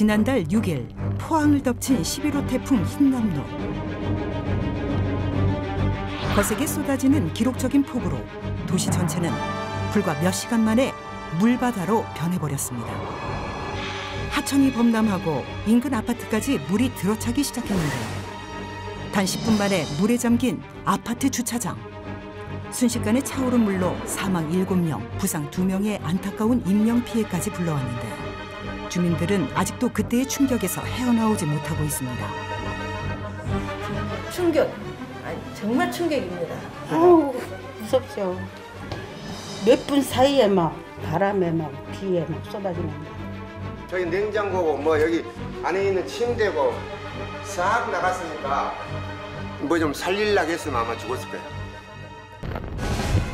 지난달 6일 포항을 덮친 11호 태풍 흰남노. 거세게 쏟아지는 기록적인 폭우로 도시 전체는 불과 몇 시간 만에 물바다로 변해버렸습니다. 하천이 범람하고 인근 아파트까지 물이 들어차기 시작했는데요. 단 10분 만에 물에 잠긴 아파트 주차장. 순식간에 차오른 물로 사망 7명, 부상 2명의 안타까운 인명피해까지 불러왔는데 주민들은 아직도 그때의 충격에서 헤어나오지 못하고 있습니다. 충격, 정말 충격입니다. 아우, 무섭죠. 몇 분 사이에 막 바람에 막 비에 막 쏟아지는데. 저기 냉장고고 뭐 여기 안에 있는 침대고 싹 나갔으니까 뭐 좀 살릴라고 했으면 아마 죽었을 거예요.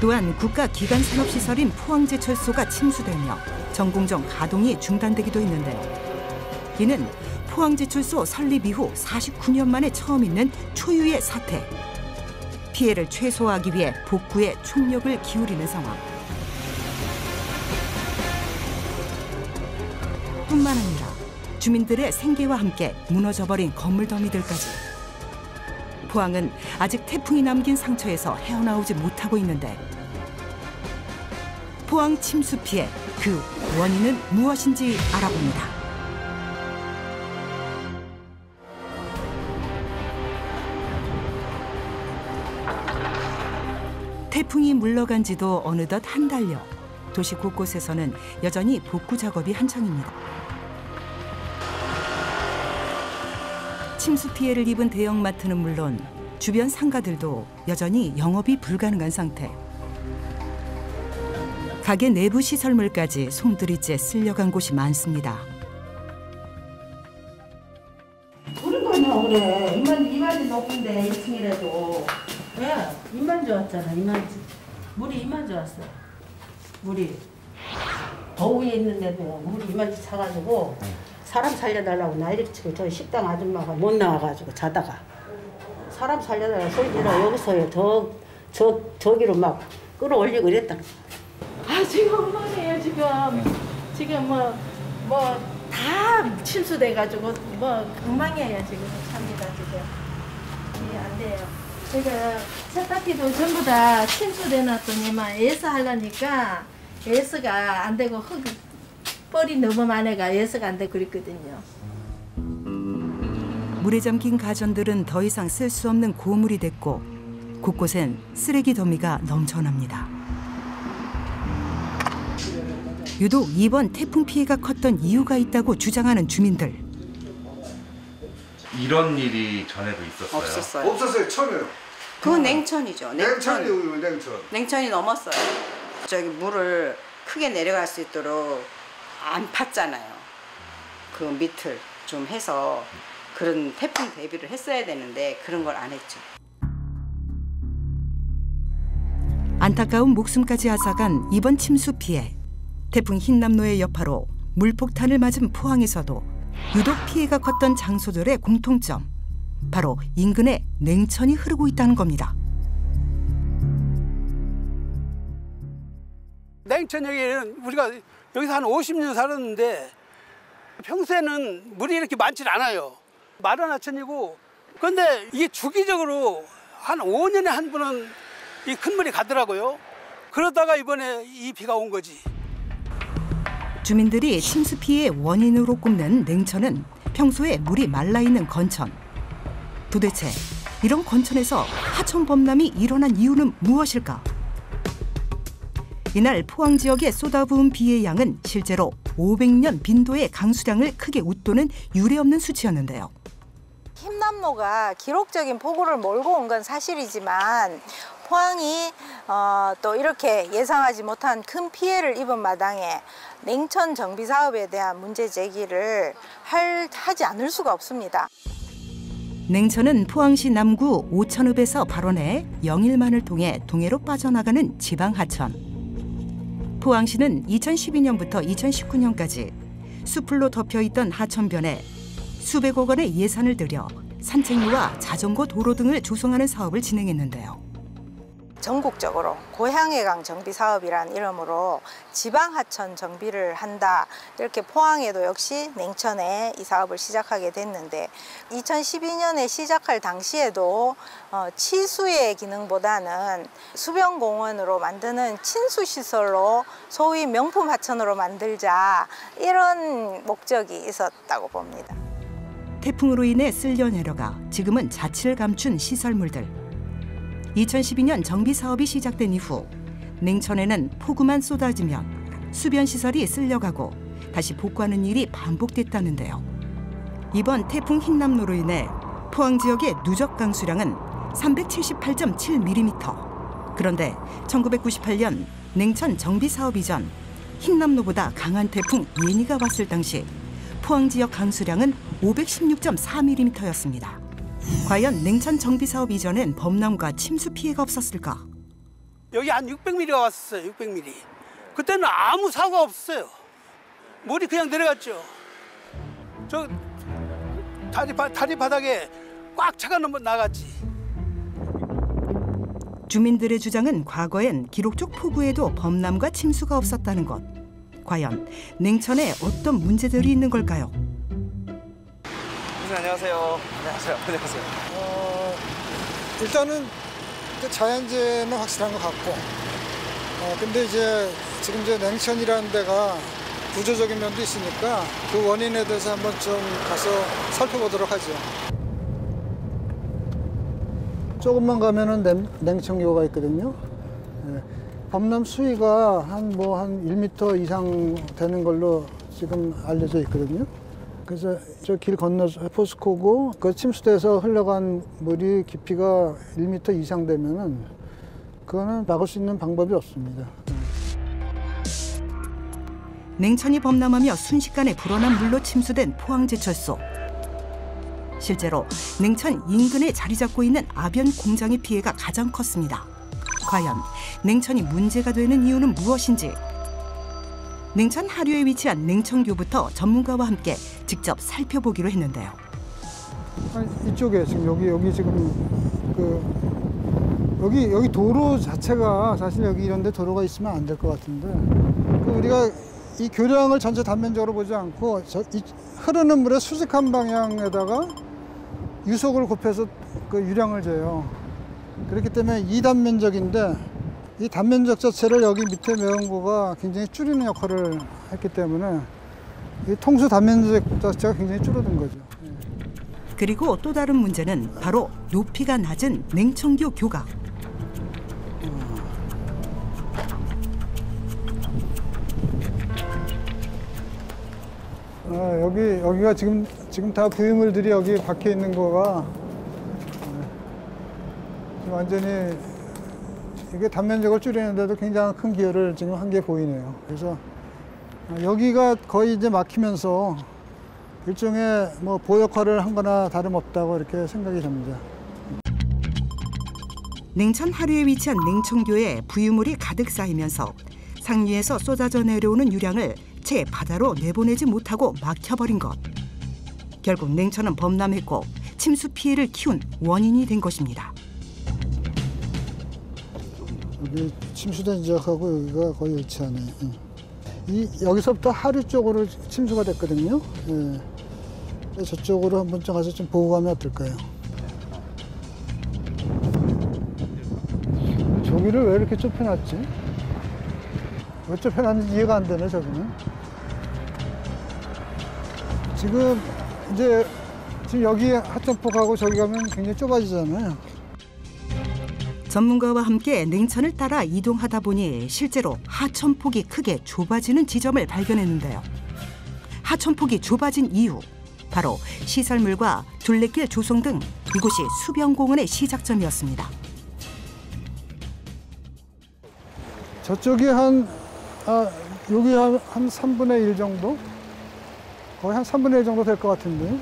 또한 국가 기간 산업시설인 포항제철소가 침수되며 전공정 가동이 중단되기도 했는데요. 이는 포항제철소 설립 이후 49년 만에 처음 있는 초유의 사태. 피해를 최소화하기 위해 복구에 총력을 기울이는 상황. 뿐만 아니라 주민들의 생계와 함께 무너져버린 건물 더미들까지. 포항은 아직 태풍이 남긴 상처에서 헤어나오지 못하고 있는데 포항 침수 피해 그 원인은 무엇인지 알아봅니다. 태풍이 물러간 지도 어느덧 한 달여. 도시 곳곳에서는 여전히 복구 작업이 한창입니다. 침수 피해를 입은 대형마트는 물론 주변 상가들도 여전히 영업이 불가능한 상태. 가게 내부 시설물까지 송두리째 쓸려간 곳이 많습니다. 그러니까 그래. 이만이 높은데 2층이라도. 왜? 이만 좋았잖아. 물이 이만 좋았어. 물이. 더 위에 있는데도 물이 이만치 차가지고 사람 살려달라고 난리를 치고 저 식당 아줌마가 못 나와가지고 자다가 사람 살려달라고 소리 지르고 여기서 저기로 막 끌어올리고 이랬다. 아, 지금 엉망이에요, 지금 뭐 다 침수돼가지고 엉망이에요, 지금 삽니다, 지금. 이게 안 돼요. 제가 세탁기도 전부 다 침수돼놨더니만 에서 하려니까 에서가 안 되고 뻘이 너무 많아가 에서가 안 되고 그랬거든요. 물에 잠긴 가전들은 더 이상 쓸 수 없는 고물이 됐고 곳곳엔 쓰레기 더미가 넘쳐납니다. 유독 이번 태풍 피해가 컸던 이유가 있다고 주장하는 주민들. 이런 일이 전에도 있었어요? 없었어요. 없었어요, 처음에요. 그건 냉천이죠. 냉천. 냉천이 넘었어요. 저기 물을 크게 내려갈 수 있도록 안 팠잖아요. 그 밑을 좀 해서 그런 태풍 대비를 했어야 되는데 그런 걸 안 했죠. 안타까운 목숨까지 앗아간 이번 침수 피해. 태풍 흰남노의 여파로 물폭탄을 맞은 포항에서도 유독 피해가 컸던 장소들의 공통점. 바로 인근에 냉천이 흐르고 있다는 겁니다. 냉천역에는 우리가 여기서 한 50년 살았는데 평소에는 물이 이렇게 많지 않아요. 마른 하천이고 그런데 이게 주기적으로 한 5년에 한 번은 이 큰 물이 가더라고요. 그러다가 이번에 이 비가 온 거지. 주민들이 침수 피해의 원인으로 꼽는 냉천은 평소에 물이 말라있는 건천. 도대체 이런 건천에서 하천 범람이 일어난 이유는 무엇일까? 이날 포항 지역에 쏟아부은 비의 양은 실제로 500년 빈도의 강수량을 크게 웃도는 유례없는 수치였는데요. 흰남노가 기록적인 폭우를 몰고 온 건 사실이지만 포항이 또 이렇게 예상하지 못한 큰 피해를 입은 마당에 냉천 정비 사업에 대한 문제 제기를 하지 않을 수가 없습니다. 냉천은 포항시 남구 오천읍에서 발원해 영일만을 통해 동해로 빠져나가는 지방 하천. 포항시는 2012년부터 2019년까지 수풀로 덮여있던 하천변에 수백억 원의 예산을 들여 산책로와 자전거 도로 등을 조성하는 사업을 진행했는데요. 전국적으로 고향해강 정비 사업이라는 이름으로 지방 하천 정비를 한다. 이렇게 포항에도 역시 냉천에 이 사업을 시작하게 됐는데 2012년에 시작할 당시에도 치수의 기능보다는 수변공원으로 만드는 친수시설로 소위 명품 하천으로 만들자 이런 목적이 있었다고 봅니다. 태풍으로 인해 쓸려 내려가 지금은 자취를 감춘 시설물들. 2012년 정비 사업이 시작된 이후 냉천에는 폭우만 쏟아지면 수변 시설이 쓸려가고 다시 복구하는 일이 반복됐다는데요. 이번 태풍 흰남노로 인해 포항 지역의 누적 강수량은 378.7mm. 그런데 1998년 냉천 정비 사업 이전 흰남노보다 강한 태풍 예니가 왔을 당시 포항 지역 강수량은 516.4mm였습니다. 과연 냉천 정비 사업 이전엔 범람과 침수 피해가 없었을까? 여기 한 600mm가 왔었어요. 600mm. 그때는 아무 사고가 없었어요. 물이 그냥 내려갔죠. 저 다리 바닥에 꽉 차가 나갔지. 주민들의 주장은 과거엔 기록적 폭우에도 범람과 침수가 없었다는 것. 과연 냉천에 어떤 문제들이 있는 걸까요? 선생님 안녕하세요. 안녕하세요. 일단은 자연재해는 확실한 것 같고, 근데 이제 지금 이제 냉천이라는 데가 구조적인 면도 있으니까 그 원인에 대해서 한번 좀 가서 살펴보도록 하죠. 조금만 가면은 냉천교가 있거든요. 범람 수위가 한 1m 이상 되는 걸로 지금 알려져 있거든요. 그래서 저 길 건너 포스코고 그 침수돼서 흘러간 물이 깊이가 1m 이상 되면은 그거는 막을 수 있는 방법이 없습니다. 냉천이 범람하며 순식간에 불어난 물로 침수된 포항제철소. 실제로 냉천 인근에 자리 잡고 있는 아변 공장의 피해가 가장 컸습니다. 과연 냉천이 문제가 되는 이유는 무엇인지 냉천 하류에 위치한 냉천교부터 전문가와 함께 직접 살펴보기로 했는데요. 이쪽에 지금 여기 지금 여기 도로 자체가 사실 여기 이런데 도로가 있으면 안 될 것 같은데 우리가 이 교량을 전체 단면적으로 보지 않고 흐르는 물의 수직한 방향에다가 유속을 곱해서 그 유량을 재요. 그렇기 때문에 2단면적인데 이 단면적 자체를 여기 밑에 메운 거가 굉장히 줄이는 역할을 했기 때문에 이 통수 단면적 자체가 굉장히 줄어든 거죠. 그리고 또 다른 문제는 바로 높이가 낮은 냉천교 교각. 여기가 지금 다 부유물들이 여기 박혀 있는 거가 완전히 이게 단면적을 줄이는데도 굉장히 큰 기여를 지금 한 게 보이네요. 그래서 여기가 거의 이제 막히면서 일종의 보호 역할을 한 거나 다름없다고 이렇게 생각이 됩니다. 냉천 하류에 위치한 냉천교에 부유물이 가득 쌓이면서 상류에서 쏟아져 내려오는 유량을 채 바다로 내보내지 못하고 막혀버린 것. 결국 냉천은 범람했고 침수 피해를 키운 원인이 된 것입니다. 여기 침수된 지역하고 여기가 거의 일치하네. 여기서부터 하류 쪽으로 침수가 됐거든요. 저쪽으로 한번 가서 좀 보고 가면 어떨까요? 저기를 왜 이렇게 좁혀놨지? 왜 좁혀놨는지 이해가 안 되네, 저기는. 지금 여기 하천폭하고 저기 가면 굉장히 좁아지잖아요. 전문가와 함께 냉천을 따라 이동하다 보니 실제로 하천폭이 크게 좁아지는 지점을 발견했는데요. 하천폭이 좁아진 이유, 바로 시설물과 둘레길 조성 등 이곳이 수변공원의 시작점이었습니다. 저쪽이 여기 한 3분의 1 정도? 거의 한 3분의 1 정도 될 것 같은데.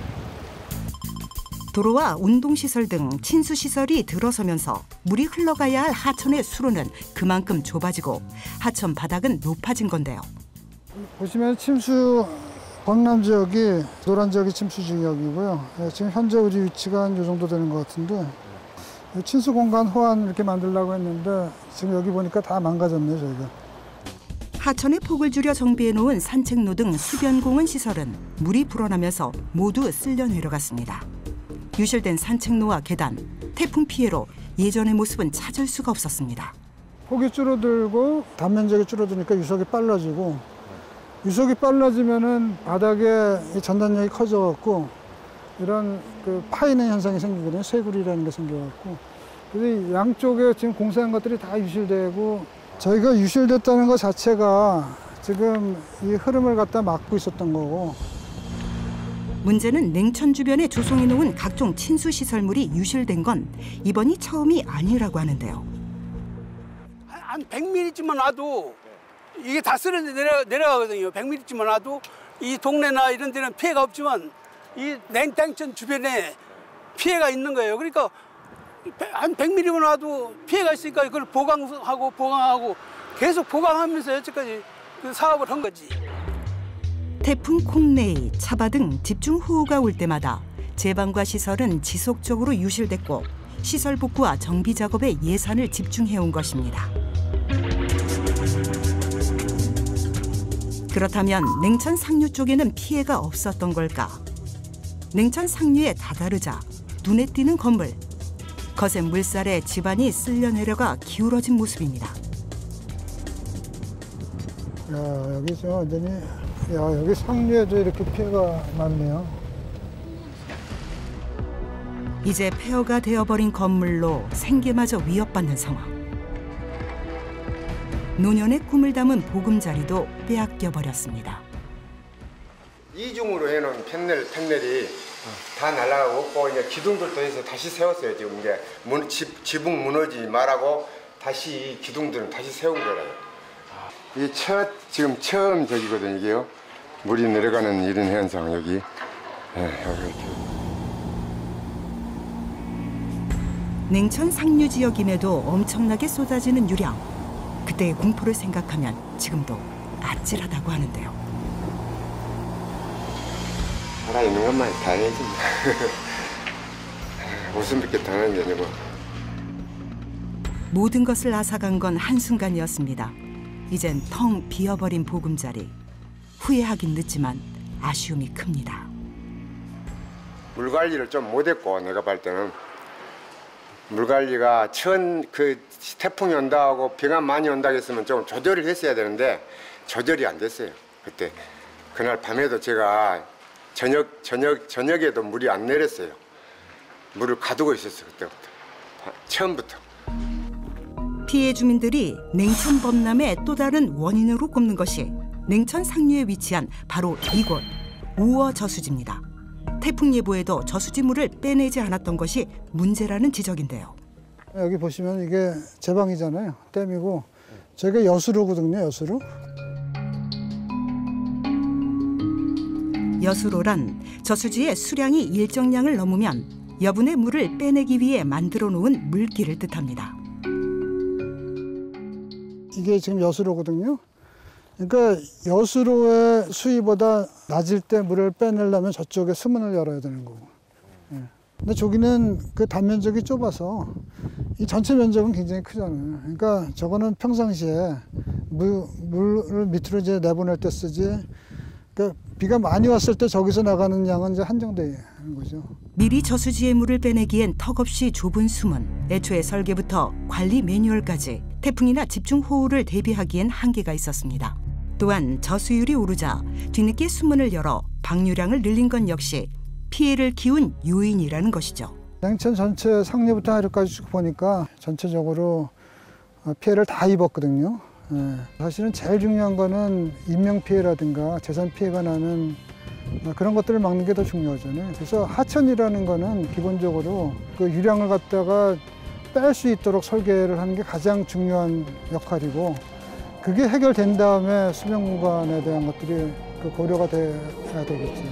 도로와 운동시설 등 친수시설이 들어서면서 물이 흘러가야 할 하천의 수로는 그만큼 좁아지고 하천 바닥은 높아진 건데요. 보시면 침수 범람 지역이 노란 지역이 침수 지역이고요. 지금 현재 우리 위치가 한 이 정도 되는 것 같은데 친수 공간 호환 이렇게 만들려고 했는데 지금 여기 보니까 다 망가졌네요, 저희가. 하천의 폭을 줄여 정비해 놓은 산책로 등 수변공원 시설은 물이 불어나면서 모두 쓸려 내려갔습니다. 유실된 산책로와 계단, 태풍 피해로 예전의 모습은 찾을 수가 없었습니다. 폭이 줄어들고 단면적이 줄어드니까 유속이 빨라지고, 유속이 빨라지면은 바닥에 전단력이 커져갖고 이런 그 파이는 현상이 생기거든요. 쇠굴이라는 게 생겨갖고. 그래서 양쪽에 지금 공사한 것들이 다 유실되고, 저희가 유실됐다는 것 자체가 지금 이 흐름을 갖다 막고 있었던 거고. 문제는 냉천 주변에 조성해 놓은 각종 친수 시설물이 유실된 건 이번이 처음이 아니라고 하는데요. 한 100mm쯤만 와도 이게 다 쓸어 내려가거든요. 100mm쯤만 와도 이 동네나 이런 데는 피해가 없지만 이 냉천 주변에 피해가 있는 거예요. 그러니까 한 100mm만 와도 피해가 있으니까 그걸 보강하고 계속 보강하면서 여태까지 그 사업을 한 거지. 태풍 콩레이, 차바 등 집중호우가 올 때마다 제방과 시설은 지속적으로 유실됐고 시설 복구와 정비 작업에 예산을 집중해온 것입니다. 그렇다면 냉천 상류 쪽에는 피해가 없었던 걸까? 냉천 상류에 다다르자 눈에 띄는 건물. 거센 물살에 집안이 쓸려 내려가 기울어진 모습입니다. 야, 여기 저 완전히, 야, 여기 상류에도 이렇게 피해가 많네요. 이제 폐허가 되어버린 건물로 생계마저 위협받는 상황. 노년의 꿈을 담은 보금자리도 빼앗겨버렸습니다. 이중으로 해놓은 패널이 다 날아가고 이제 기둥들도 해서 다시 세웠어요. 지금 이제 지붕 무너지지 말라고 다시 이 기둥들은 다시 세운 거라요. 이게 지금 처음 저기거든요. 이게요. 물이 내려가는 이런 현상 여기. 네, 여기 이렇게. 냉천 상류 지역임에도 엄청나게 쏟아지는 유량. 그때의 공포를 생각하면 지금도 아찔하다고 하는데요. 살아있는 것만 다행이지. 웃음밖에 당하는 게 아니고. 모든 것을 앗아간 건 한순간이었습니다. 이젠 텅 비어버린 보금자리. 후회하긴 늦지만 아쉬움이 큽니다. 물 관리를 좀 못했고 내가 볼 때는 물 관리가 그 태풍이 온다 하고 비가 많이 온다 했으면 좀 조절을 했어야 되는데 조절이 안 됐어요. 그때 그날 밤에도 제가 저녁에도 물이 안 내렸어요. 물을 가두고 있었어요. 그때부터 처음부터. 피해 주민들이 냉천 범람의 또 다른 원인으로 꼽는 것이 냉천 상류에 위치한 바로 이곳 우어 저수지입니다. 태풍 예보에도 저수지물을 빼내지 않았던 것이 문제라는 지적인데요. 여기 보시면 이게 제방이잖아요. 댐이고 저게 여수로거든요. 여수로. 여수로란 저수지의 수량이 일정량을 넘으면 여분의 물을 빼내기 위해 만들어 놓은 물길을 뜻합니다. 이게 지금 여수로거든요. 그러니까 여수로의 수위보다 낮을 때 물을 빼내려면 저쪽에 수문을 열어야 되는 거고. 근데 저기는 그 단면적이 좁아서 이 전체 면적은 굉장히 크잖아요. 그러니까 저거는 평상시에 물을 밑으로 이제 내보낼 때 쓰지. 그러니까 비가 많이 왔을 때 저기서 나가는 양은 이제 한정되는 거죠. 미리 저수지의 물을 빼내기엔 턱없이 좁은 수문. 애초에 설계부터 관리 매뉴얼까지 태풍이나 집중호우를 대비하기엔 한계가 있었습니다. 또한 저수율이 오르자 뒤늦게 수문을 열어 방류량을 늘린 건 역시 피해를 키운 요인이라는 것이죠. 냉천 전체 상류부터 하류까지 쭉 보니까 전체적으로 피해를 다 입었거든요. 사실은 제일 중요한 거는 인명피해라든가 재산피해가 나는 그런 것들을 막는 게 더 중요하잖아요. 그래서 하천이라는 거는 기본적으로 그 유량을 갖다가 뺄 수 있도록 설계를 하는 게 가장 중요한 역할이고, 그게 해결된 다음에 수변공간에 대한 것들이 고려가 돼야 되겠죠.